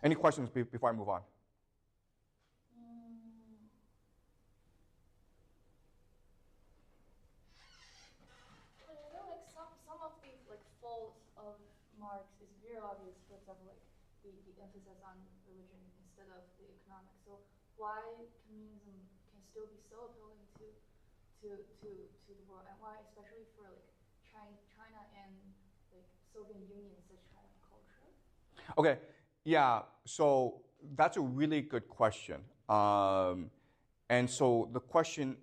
Any questions before I move on? Some of the faults of Marx is very obvious. For example, the emphasis on religion instead of the economics. So why communism can still be so appealing to the world, and why, especially for China and Soviet Union, such kind of culture? Okay, yeah. So that's a really good question. And so the question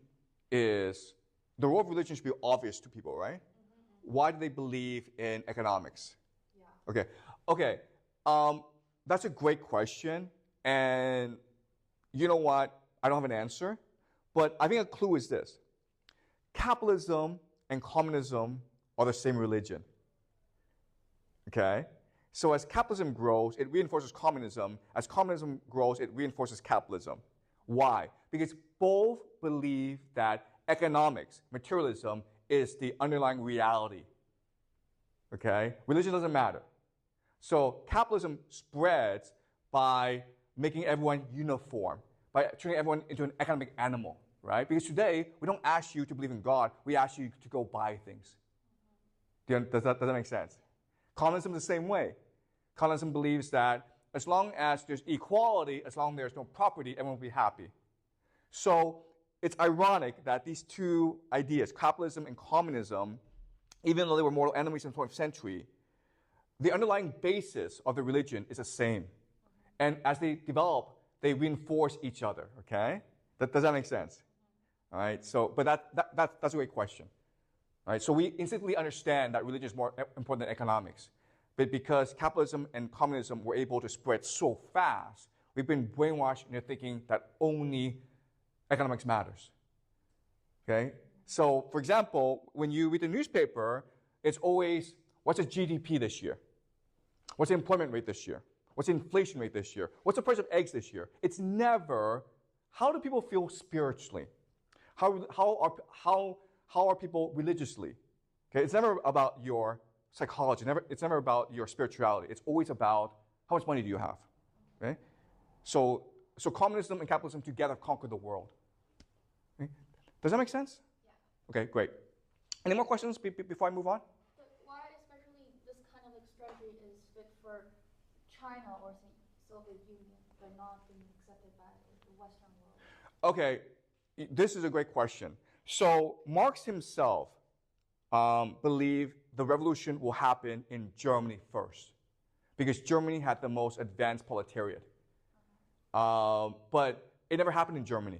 is, the role of religion should be obvious to people, right? Why do they believe in economics? Yeah. Okay. That's a great question, and you know what? I don't have an answer, but I think a clue is this: capitalism and communism are the same religion. Okay. So as capitalism grows, it reinforces communism. As communism grows, it reinforces capitalism. Why? Because both believe that economics, materialism, is the underlying reality. Okay? Religion doesn't matter. So capitalism spreads by making everyone uniform, by turning everyone into an economic animal, right? Because today, we don't ask you to believe in God, we ask you to go buy things. Does that make sense? Communism is the same way. Communism believes that as long as there's equality, as long as there's no property, everyone will be happy. So it's ironic that these two ideas, capitalism and communism, even though they were mortal enemies in the 20th century, the underlying basis of the religion is the same. And as they develop, they reinforce each other, okay? Does that make sense? All right, so, but that's a great question. All right, so we instantly understand that religion is more important than economics. But because capitalism and communism were able to spread so fast, we've been brainwashed into thinking that only economics matters. Okay? So, for example, when you read the newspaper, it's always, what's the GDP this year? What's the employment rate this year? What's the inflation rate this year? What's the price of eggs this year? It's never, how do people feel spiritually? How are people religiously? Okay, it's never about your psychology. It's never about your spirituality. It's always about how much money do you have. Okay? So communism and capitalism together conquer the world. Okay? Does that make sense? Yeah. Okay, great. Any more questions before I move on? But why especially this kind of strategy is fit for China or Soviet Union, but not being accepted by the Western world? Okay, this is a great question. So Marx himself believed the revolution will happen in Germany first, because Germany had the most advanced proletariat. But it never happened in Germany.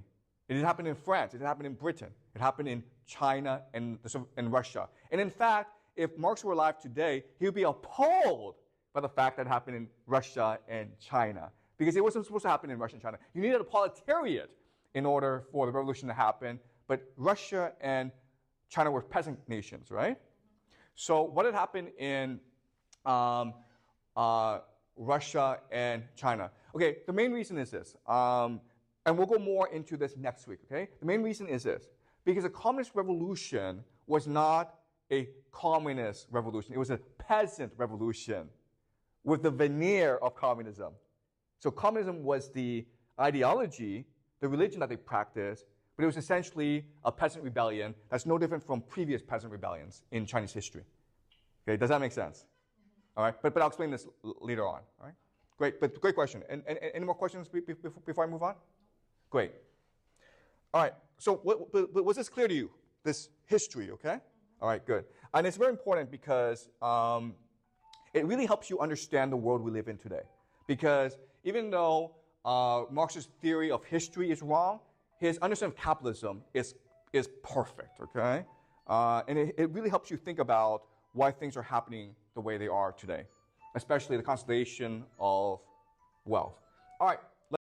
It didn't happen in France. It didn't happen in Britain. It happened in China and Russia. And in fact, if Marx were alive today, he would be appalled by the fact that it happened in Russia and China, because it wasn't supposed to happen in Russia and China. You needed a proletariat in order for the revolution to happen, but Russia and China were peasant nations, right? So what had happened in Russia and China? Okay, the main reason is this, and we'll go more into this next week, okay? The main reason is this, because the communist revolution was not a communist revolution. It was a peasant revolution with the veneer of communism. So communism was the ideology, the religion that they practiced, but it was essentially a peasant rebellion that's no different from previous peasant rebellions in Chinese history. Okay, does that make sense? All right, but I'll explain this later on. All right, great, but great question. And any more questions before I move on? Great. All right, so was this clear to you, this history, okay? All right, good. And it's very important because it really helps you understand the world we live in today. Because even though Marx's theory of history is wrong, his understanding of capitalism is perfect, okay? And it really helps you think about why things are happening the way they are today, especially the constellation of wealth. All right.